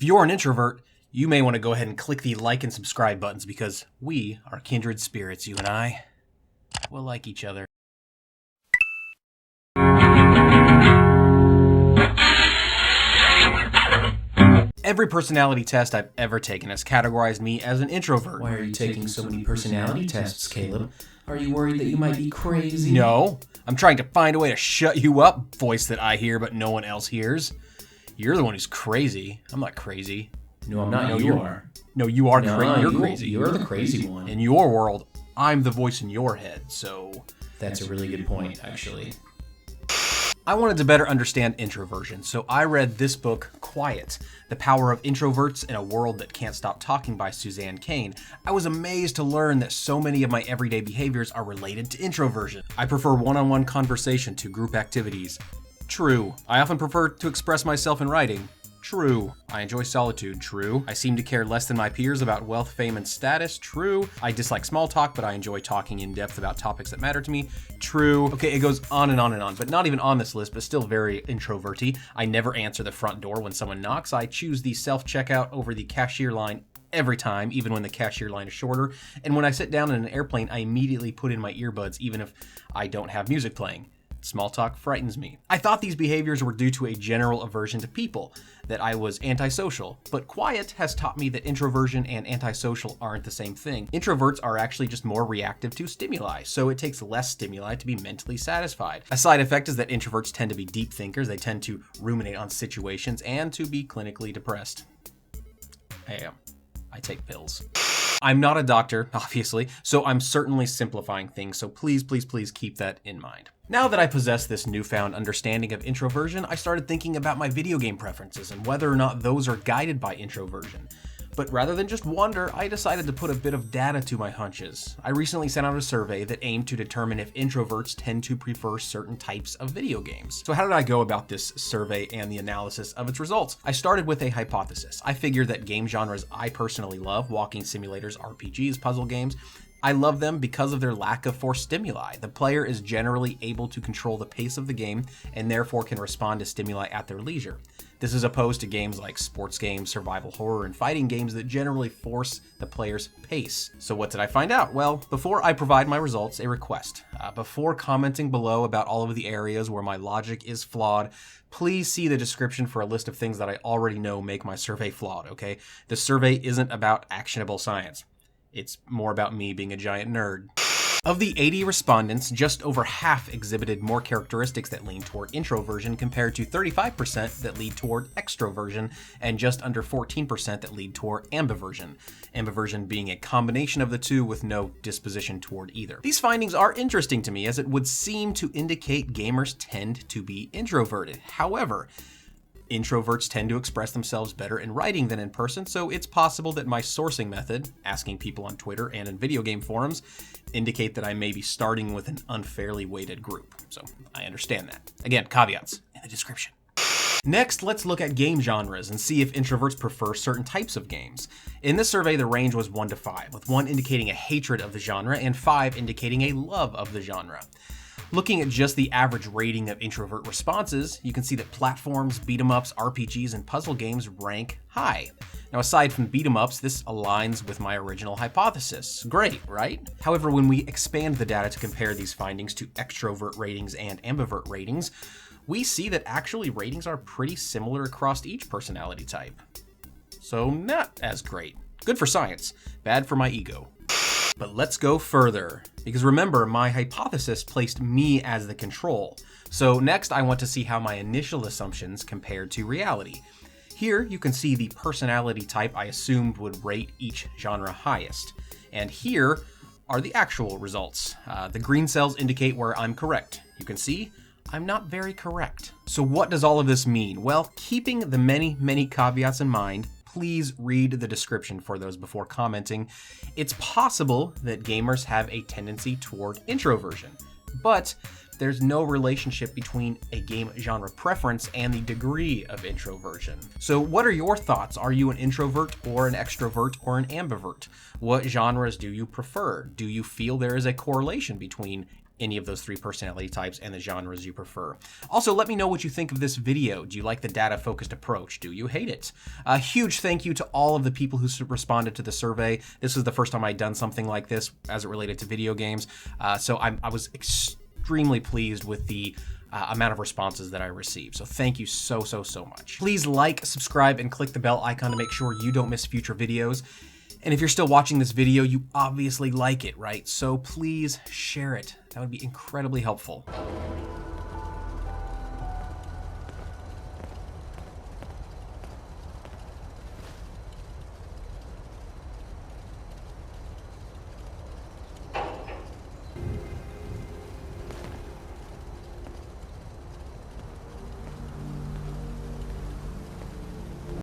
If you're an introvert, you may want to go ahead and click the like and subscribe buttons because we are kindred spirits, you and I. We'll like each other. Every personality test I've ever taken has categorized me as an introvert. Why are you taking so many personality tests, Caleb? Are you worried that you might be crazy? No, I'm trying to find a way to shut you up, voice that I hear but no one else hears. You're the one who's crazy. I'm not crazy. No, I'm not. No, you are. No, you are crazy. You're crazy. You're the crazy one. In your world, I'm the voice in your head, so... That's a really good point, actually. I wanted to better understand introversion, so I read this book, Quiet, The Power of Introverts in a World That Can't Stop Talking by Suzanne Cain. I was amazed to learn that so many of my everyday behaviors are related to introversion. I prefer one-on-one conversation to group activities. True. I often prefer to express myself in writing. True. I enjoy solitude. True. I seem to care less than my peers about wealth, fame, and status. True. I dislike small talk, but I enjoy talking in depth about topics that matter to me. True. Okay, it goes on and on and on, but not even on this list, but still very introverty. I never answer the front door when someone knocks. I choose the self-checkout over the cashier line every time, even when the cashier line is shorter. And when I sit down in an airplane, I immediately put in my earbuds, even if I don't have music playing. Small talk frightens me. I thought these behaviors were due to a general aversion to people, that I was antisocial, but Quiet has taught me that introversion and antisocial aren't the same thing. Introverts are actually just more reactive to stimuli, so it takes less stimuli to be mentally satisfied. A side effect is that introverts tend to be deep thinkers, they tend to ruminate on situations, and to be clinically depressed. I take pills. I'm not a doctor, obviously, so I'm certainly simplifying things, so please, please, please keep that in mind. Now that I possess this newfound understanding of introversion, I started thinking about my video game preferences and whether or not those are guided by introversion. But rather than just wonder, I decided to put a bit of data to my hunches. I recently sent out a survey that aimed to determine if introverts tend to prefer certain types of video games. So how did I go about this survey and the analysis of its results? I started with a hypothesis. I figured that game genres I personally love, walking simulators, RPGs, puzzle games, I love them because of their lack of forced stimuli. The player is generally able to control the pace of the game and therefore can respond to stimuli at their leisure. This is opposed to games like sports games, survival horror, and fighting games that generally force the player's pace. So what did I find out? Well, before I provide my results, a request. Before commenting below about all of the areas where my logic is flawed, please see the description for a list of things that I already know make my survey flawed, okay? The survey isn't about actionable science. It's more about me being a giant nerd. Of the 80 respondents, just over half exhibited more characteristics that lean toward introversion compared to 35% that lead toward extroversion and just under 14% that lead toward ambiversion. Ambiversion being a combination of the two with no disposition toward either. These findings are interesting to me as it would seem to indicate gamers tend to be introverted. However, introverts tend to express themselves better in writing than in person, so it's possible that my sourcing method, asking people on Twitter and in video game forums, indicate that I may be starting with an unfairly weighted group. So I understand that. Again, caveats in the description. Next, let's look at game genres and see if introverts prefer certain types of games. In this survey, the range was 1 to 5, with 1 indicating a hatred of the genre and 5 indicating a love of the genre. Looking at just the average rating of introvert responses, you can see that platforms, beat-em-ups, RPGs, and puzzle games rank high. Now, aside from beat-em-ups, this aligns with my original hypothesis. Great, right? However, when we expand the data to compare these findings to extrovert ratings and ambivert ratings, we see that actually ratings are pretty similar across each personality type. So not as great. Good for science, bad for my ego. But let's go further, because remember, my hypothesis placed me as the control. So next, I want to see how my initial assumptions compared to reality. Here, you can see the personality type I assumed would rate each genre highest. And here are the actual results. The green cells indicate where I'm correct. You can see I'm not very correct. So what does all of this mean? Well, keeping the many, many caveats in mind, please read the description for those before commenting. It's possible that gamers have a tendency toward introversion, but there's no relationship between a game genre preference and the degree of introversion. So what are your thoughts? Are you an introvert or an extrovert or an ambivert? What genres do you prefer? Do you feel there is a correlation between any of those 3 personality types and the genres you prefer. Also, let me know what you think of this video. Do you like the data-focused approach? Do you hate it? A huge thank you to all of the people who responded to the survey. This was the first time I'd done something like this as it related to video games, so I was extremely pleased with the amount of responses that I received. So thank you so much. Please like, subscribe, and click the bell icon to make sure you don't miss future videos. And if you're still watching this video, you obviously like it, right? So please share it. That would be incredibly helpful.